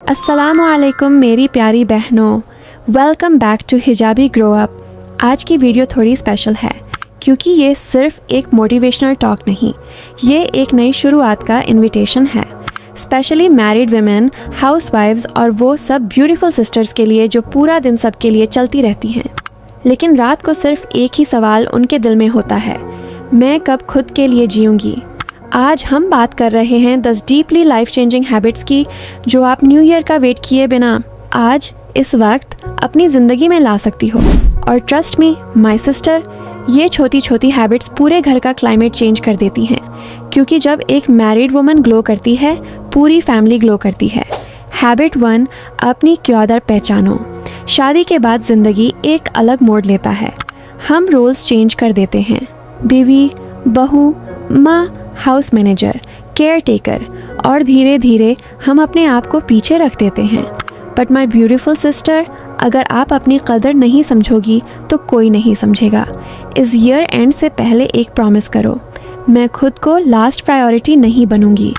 अस्सलामुअलैकुम मेरी प्यारी बहनों, welcome back to Hijabi Grow Up. आज की वीडियो थोड़ी स्पेशल है क्योंकि ये सिर्फ एक मोटिवेशनल टॉक नहीं, ये एक नई शुरुआत का इनविटेशन है, स्पेशली मैरिड वुमेन, हाउसवाइफ्स और वो सब ब्यूटीफुल सिस्टर्स के लिए जो पूरा दिन सबके लिए चलती रहती हैं, लेकिन रात को सिर्फ एक ही सवाल उनके दिल में होता है, मैं कब खुद के लिए जीऊँगी। आज हम बात कर रहे हैं 10 डीपली लाइफ चेंजिंग हैबिट्स की जो आप न्यू ईयर का वेट किए बिना आज इस वक्त अपनी ज़िंदगी में ला सकती हो। और ट्रस्ट मी माय सिस्टर, ये छोटी छोटी हैबिट्स पूरे घर का क्लाइमेट चेंज कर देती हैं, क्योंकि जब एक मैरिड वुमन ग्लो करती है पूरी फैमिली ग्लो करती है। हैबिट 1, अपनी क्यादर पहचानो। शादी के बाद ज़िंदगी एक अलग मोड़ लेता है। हम रोल्स चेंज कर देते हैं, बीवी, बहू, माँ, हाउस मैनेजर, केयर टेकर, और धीरे धीरे हम अपने आप को पीछे रख देते हैं। बट माई ब्यूटीफुल सिस्टर, अगर आप अपनी कदर नहीं समझोगी तो कोई नहीं समझेगा। इस ईयर एंड से पहले एक प्रॉमिस करो, मैं खुद को लास्ट प्रायोरिटी नहीं बनूंगी।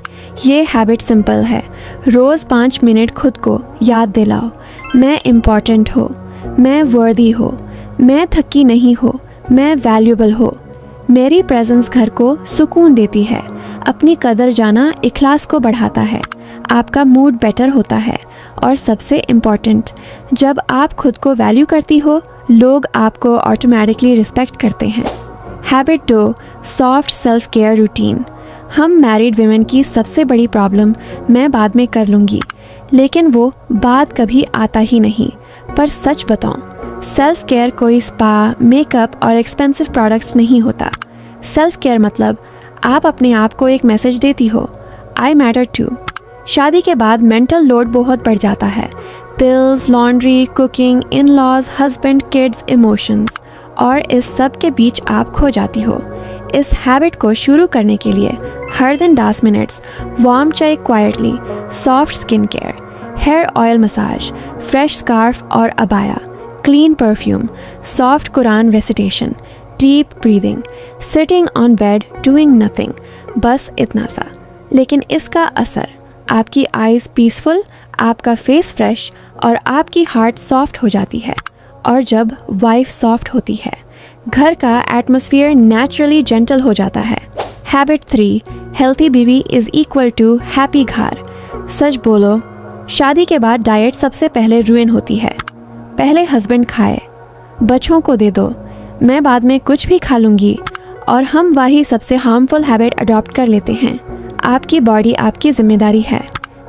ये हैबिट सिंपल है, रोज़ 5 मिनट खुद को याद दिलाओ, मैं इम्पॉर्टेंट हो, मैं वर्दी हो, मैं थकी नहीं हो, मैं वैल्यूबल हो। मेरी प्रेजेंस घर को सुकून देती है। अपनी कदर जाना इखलास को बढ़ाता है, आपका मूड बेटर होता है, और सबसे इम्पॉर्टेंट, जब आप खुद को वैल्यू करती हो लोग आपको ऑटोमेटिकली रिस्पेक्ट करते हैं। Habit 2, soft self care routine. हम मैरिड वुमेन की सबसे बड़ी प्रॉब्लम मैं बाद में कर लूँगी, लेकिन वो बाद कभी आता ही नहीं। पर सच बताऊँ, सेल्फ केयर कोई स्पा, मेकअप और एक्सपेंसिव प्रोडक्ट्स नहीं होता। सेल्फ केयर मतलब आप अपने आप को एक मैसेज देती हो, आई मैटर टू। शादी के बाद मेंटल लोड बहुत बढ़ जाता है, pills, laundry, cooking, in laws, husband, kids, emotions, और इस सब के बीच आप खो जाती हो। इस हैबिट को शुरू करने के लिए हर दिन 10 minutes warm chai quietly, soft skin care, hair oil massage, fresh scarf और अबाया, clean perfume, soft Quran recitation, deep breathing, sitting on bed doing nothing, बस इतना सा। लेकिन इसका असर, आपकी आईज पीसफुल, आपका फेस फ्रेश और आपकी हार्ट सॉफ्ट हो जाती है। और जब वाइफ सॉफ्ट होती है, घर का एटमॉस्फेयर नेचुरली जेंटल हो जाता है। हैबिट 3, हेल्थी बीवी इज़ इक्वल टू हैप्पी घर। सच बोलो, शादी के बाद डाइट सबसे पहले रुइन होती है। पहले हस्बैंड खाए, बच्चों को दे दो, मैं बाद में कुछ भी खा लूँगी, और हम वही सबसे हार्मफुल हैबिट अडॉप्ट कर लेते हैं। आपकी बॉडी आपकी जिम्मेदारी है।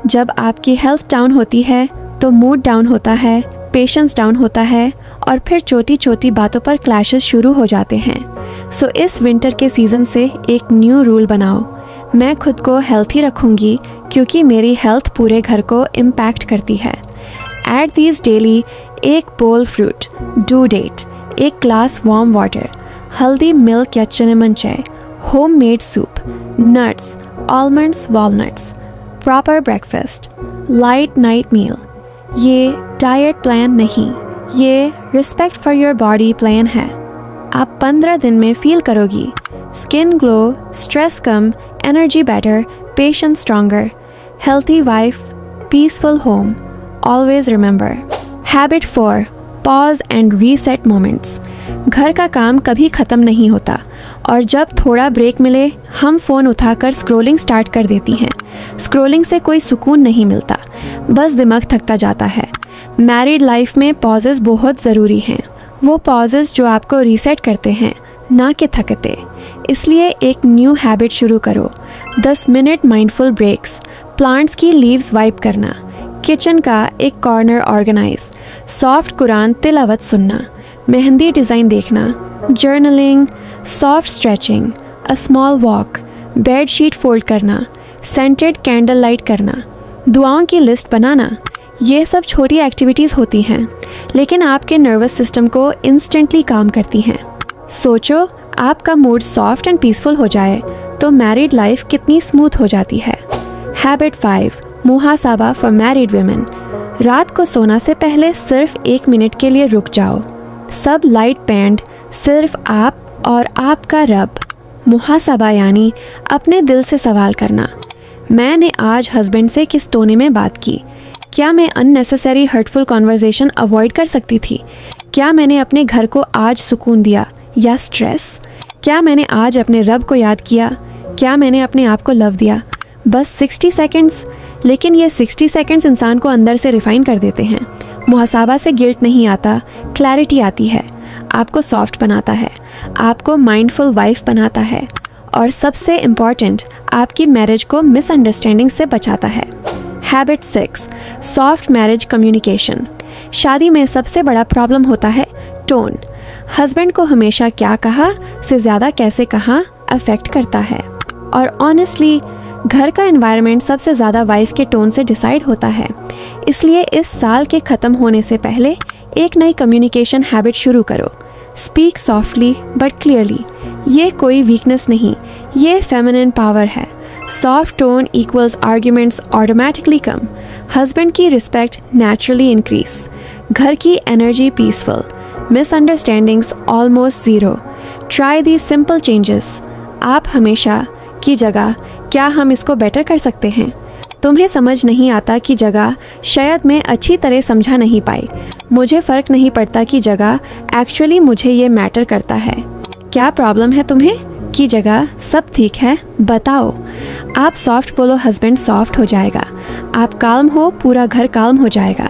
जब आपकी हेल्थ डाउन होती है तो मूड डाउन होता है, पेशेंस डाउन होता है, और फिर छोटी छोटी बातों पर क्लैशेस शुरू हो जाते हैं। सो इस विंटर के सीज़न से एक न्यू रूल बनाओ, मैं खुद को हेल्थी रखूँगी क्योंकि मेरी हेल्थ पूरे घर को इम्पैक्ट करती है। एट दीज डेली, एक बोल फ्रूट, ड्यू डेट, एक glass warm water, haldi milk या cinnamon chai, homemade soup, nuts, almonds, walnuts, proper breakfast, light night meal. ये डाइट प्लान नहीं, ये respect for your body plan है। आप 15 दिन में फील करोगी स्किन ग्लो, स्ट्रेस कम, energy better, patience stronger, healthy wife, peaceful home. Always remember. Habit 4, pause and reset moments. घर का काम कभी ख़त्म नहीं होता, और जब थोड़ा ब्रेक मिले हम फ़ोन उठाकर स्क्रॉलिंग स्टार्ट कर देती हैं। स्क्रॉलिंग से कोई सुकून नहीं मिलता, बस दिमाग थकता जाता है। मैरिड लाइफ में पॉजेस बहुत ज़रूरी हैं, वो पॉजेस जो आपको रीसेट करते हैं, ना कि थकते। इसलिए एक न्यू हैबिट शुरू करो, 10 मिनट माइंडफुल ब्रेक्स, प्लांट्स की लीव्स वाइप करना, किचन का एक कॉर्नर ऑर्गेनाइज, सॉफ्ट कुरान तिलावत सुनना, मेहंदी डिज़ाइन देखना, journaling, soft stretching, a small walk, bed sheet fold करना, सेंटेड कैंडल लाइट करना, दुआओं की लिस्ट बनाना। ये सब छोटी एक्टिविटीज़ होती हैं, लेकिन आपके नर्वस सिस्टम को इंस्टेंटली काम करती हैं। सोचो, आपका मूड सॉफ्ट एंड पीसफुल हो जाए तो मैरिड लाइफ कितनी स्मूथ हो जाती है। हैबिट 5, मुहासाबा फॉर मैरिड वुमेन। रात को सोना से पहले सिर्फ 1 मिनट के लिए रुक जाओ, सब लाइट बैंड, सिर्फ आप और आपका रब। मुहासाबा यानी अपने दिल से सवाल करना, मैंने आज हस्बैंड से किस टोन में बात की, क्या मैं अननेसेसरी हर्टफुल कॉन्वर्जेशन अवॉइड कर सकती थी? क्या मैंने अपने घर को आज सुकून दिया या स्ट्रेस? क्या मैंने आज अपने रब को याद किया? क्या मैंने अपने आप को लव दिया? बस 60 सेकंड्स, लेकिन ये 60 सेकंड्स इंसान को अंदर से रिफाइन कर देते हैं। मुहासाबा से गिल्ट नहीं आता, क्लैरिटी आती है। आपको सॉफ्ट बनाता है, आपको माइंडफुल वाइफ बनाता है, और सबसे इम्पॉर्टेंट, आपकी मैरिज को मिसअंडरस्टैंडिंग से बचाता है। Habit 6, soft marriage communication. शादी में सबसे बड़ा प्रॉब्लम होता है टोन। हस्बैंड को हमेशा क्या कहा से ज़्यादा कैसे कहा अफेक्ट करता है। और ऑनेस्टली घर का एनवायरनमेंट सबसे ज़्यादा वाइफ के टोन से डिसाइड होता है। इसलिए इस साल के ख़त्म होने से पहले एक नई कम्युनिकेशन हैबिट शुरू करो। Speak softly but clearly. ये कोई वीकनेस नहीं, ये फेमिनिन पावर है। Soft tone equals arguments automatically कम। हस्बैंड की रिस्पेक्ट नेचुरली इंक्रीज। घर की energy peaceful. Misunderstandings almost zero. Try the simple changes. आप हमेशा की जगह क्या हम इसको बेटर कर सकते हैं? तुम्हें समझ नहीं आता की जगह शायद मैं अच्छी तरह समझा नहीं पाई। मुझे फ़र्क नहीं पड़ता की जगह एक्चुअली मुझे ये मैटर करता है। क्या प्रॉब्लम है तुम्हें की जगह सब ठीक है, बताओ। आप सॉफ्ट बोलो, हस्बैंड सॉफ्ट हो जाएगा। आप काल्म हो, पूरा घर काल्म हो जाएगा।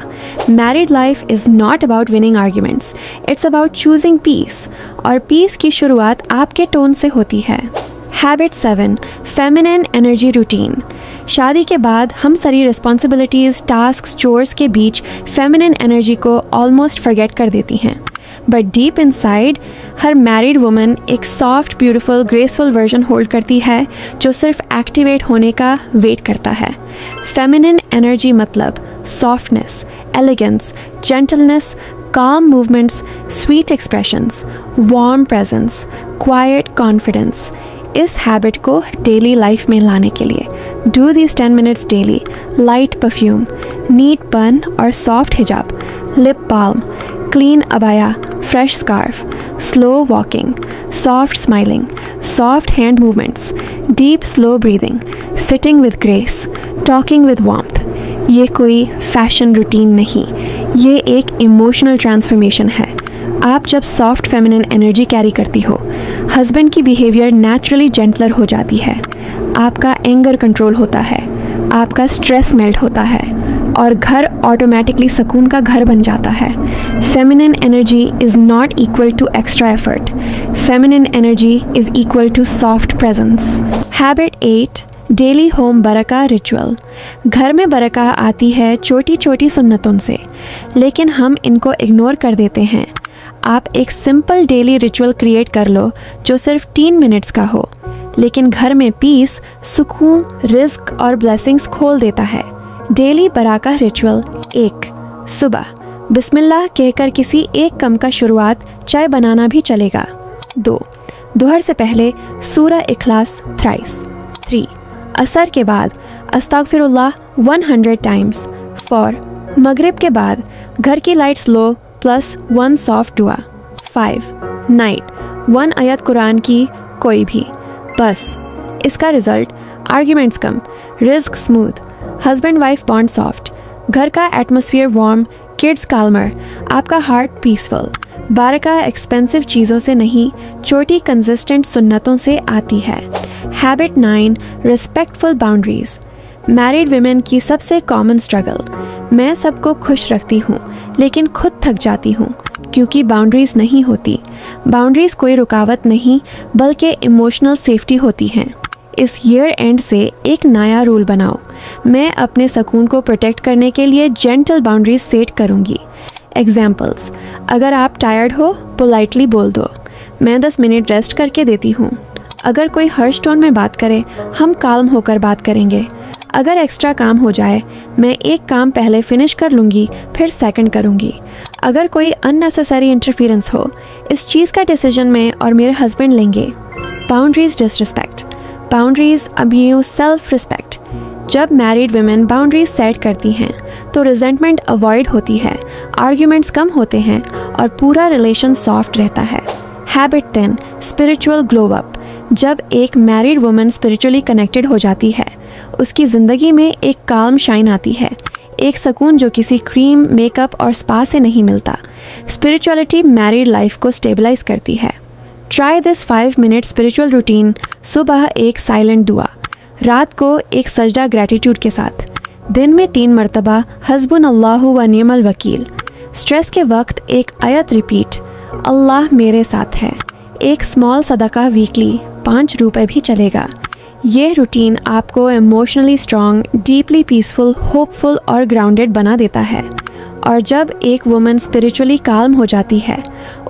Married life is not about winning arguments, it's about choosing peace. और पीस की शुरुआत आपके टोन से होती है। Habit 7, feminine energy routine. शादी के बाद हम सारी रिस्पॉन्सिबिलिटीज़, टास्क्स, चोर्स के बीच फेमिनिन एनर्जी को ऑलमोस्ट फॉरगेट कर देती हैं। बट डीप इनसाइड हर मैरिड वुमन एक soft, beautiful, graceful version hold करती है जो सिर्फ एक्टिवेट होने का वेट करता है। फेमिनिन एनर्जी मतलब softness, elegance, gentleness, calm movements, sweet expressions, warm presence, quiet confidence। इस हैबिट को डेली लाइफ में लाने के लिए do these 10 minutes daily. Light perfume, neat bun और सॉफ्ट हिजाब, लिप बाल्म, क्लीन अबाया, fresh scarf, slow walking, soft smiling, soft hand movements, deep slow breathing, sitting with grace, talking with warmth. ये कोई fashion routine नहीं, ये एक emotional transformation है। आप जब सॉफ्ट फेमिनिन एनर्जी कैरी करती हो, हस्बैंड की बिहेवियर नेचुरली जेंटलर हो जाती है। आपका एंगर कंट्रोल होता है, आपका स्ट्रेस मेल्ट होता है, और घर ऑटोमेटिकली सुकून का घर बन जाता है। Feminine energy is not equal to extra effort. Feminine energy is equal to soft presence. Habit 8, daily home बरका रिचुअल। घर में बरका आती है छोटी छोटी सुन्नतों से, लेकिन हम इनको इग्नोर कर देते हैं। आप एक सिंपल डेली रिचुअल क्रिएट कर लो जो सिर्फ 3 मिनट्स का हो, लेकिन घर में पीस, सुकून, रिस्क और ब्लेसिंग्स खोल देता है। डेली बरका रिचुअल 1, सुबह बिस्मिल्लाह कहकर किसी एक कम का शुरुआत, चाय बनाना भी चलेगा। 2, दोहर से पहले सूरह इखलास थ्राइस। 3, असर के बाद अस्तगफिरुल्लाह 100 टाइम्स। 4, मगरिब के बाद घर की लाइट्स लो प्लस 1 सॉफ्ट दुआ। 5, नाइट 1 आयत कुरान की, कोई भी। बस इसका रिजल्ट आर्ग्यूमेंट्स कम, risk smooth, husband wife bond soft, घर का एटमॉस्फेयर वार्म, किड्स काल्मर, आपका हार्ट पीसफुल। बरका एक्सपेंसिव चीज़ों से नहीं, छोटी कंसिस्टेंट सुन्नतों से आती है। Habit 9, respectful boundaries. Married women की सबसे कॉमन स्ट्रगल, मैं सबको खुश रखती हूँ लेकिन खुद थक जाती हूँ क्योंकि बाउंड्रीज नहीं होती। बाउंड्रीज कोई रुकावट नहीं बल्कि इमोशनल सेफ्टी होती हैं। इस ईयर एंड से एक नया रूल बनाओ, मैं अपने सुकून को प्रोटेक्ट करने के लिए जेंटल बाउंड्रीज सेट करूँगी। एग्जाम्पल्स, अगर आप टायर्ड हो पोलाइटली बोल दो, मैं 10 मिनट रेस्ट करके देती हूँ। अगर कोई हर्ष टोन में बात करे, हम काल्म होकर बात करेंगे। अगर एक्स्ट्रा काम हो जाए, मैं एक काम पहले फिनिश कर लूँगी फिर सेकंड करूँगी। अगर कोई अननेसेसरी इंटरफेरेंस हो, इस चीज़ का डिसीजन मैं और मेरे हस्बैंड लेंगे। Boundaries disrespect, boundaries abuse self respect. जब मैरिड वुमेन बाउंड्रीज सेट करती हैं तो रिजेंटमेंट अवॉइड होती है, आर्ग्यूमेंट्स कम होते हैं और पूरा रिलेशन सॉफ्ट रहता है। Habit 10, spiritual glow up. जब एक मैरिड वुमन स्पिरिचुअली कनेक्टेड हो जाती है, उसकी ज़िंदगी में एक काम शाइन आती है, एक सुकून जो किसी क्रीम, मेकअप और स्पा से नहीं मिलता। स्पिरिचुअलिटी मैरिड लाइफ को स्टेबलाइज करती है। Try this 5 minute spiritual routine. सुबह एक साइलेंट दुआ, रात को एक सजदा ग्रैटिट्यूड के साथ, दिन में 3 मरतबा हस्बुनल्लाहु व निअमल वकील। स्ट्रेस के वक्त एक आयत रिपीट, अल्लाह मेरे साथ है। एक स्मॉल सदका वीकली, 5 रुपए भी चलेगा। ये रूटीन आपको emotionally strong, deeply peaceful, hopeful और ग्राउंडेड बना देता है। और जब एक वुमन स्पिरिचुअली काल्म हो जाती है,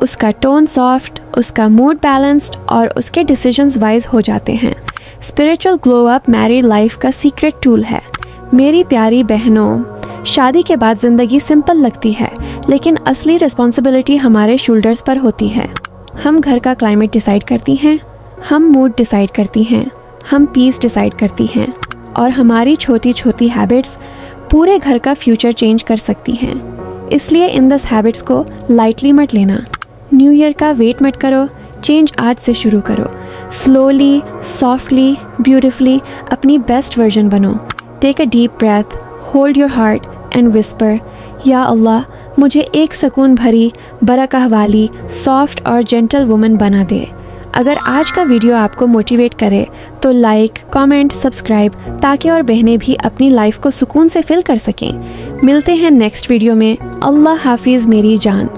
उसका टोन सॉफ्ट, उसका मूड बैलेंस्ड और उसके डिसीजंस वाइज हो जाते हैं। Spiritual glow up married life का सीक्रेट टूल है। मेरी प्यारी बहनों, शादी के बाद ज़िंदगी सिंपल लगती है, लेकिन असली रिस्पॉन्सिबिलिटी हमारे शोल्डर्स पर होती है। हम घर का क्लाइमेट डिसाइड करती हैं, हम मूड डिसाइड करती हैं, हम पीस डिसाइड करती हैं, और हमारी छोटी छोटी हैबिट्स पूरे घर का फ्यूचर चेंज कर सकती हैं। इसलिए इन दिस हैबिट्स को लाइटली मत लेना। न्यू ईयर का वेट मत करो, चेंज आज से शुरू करो। स्लोली, सॉफ्टली, ब्यूटिफुली अपनी बेस्ट वर्जन बनो। Take a deep breath, hold your heart and whisper, या अल्लाह मुझे एक सुकून भरी, बरकत वाली, सॉफ्ट और जेंटल वुमन बना दे। अगर आज का वीडियो आपको मोटिवेट करे तो लाइक, कमेंट, सब्सक्राइब, ताकि और बहनें भी अपनी लाइफ को सुकून से फिल कर सकें। मिलते हैं नेक्स्ट वीडियो में। अल्लाह हाफिज़ मेरी जान।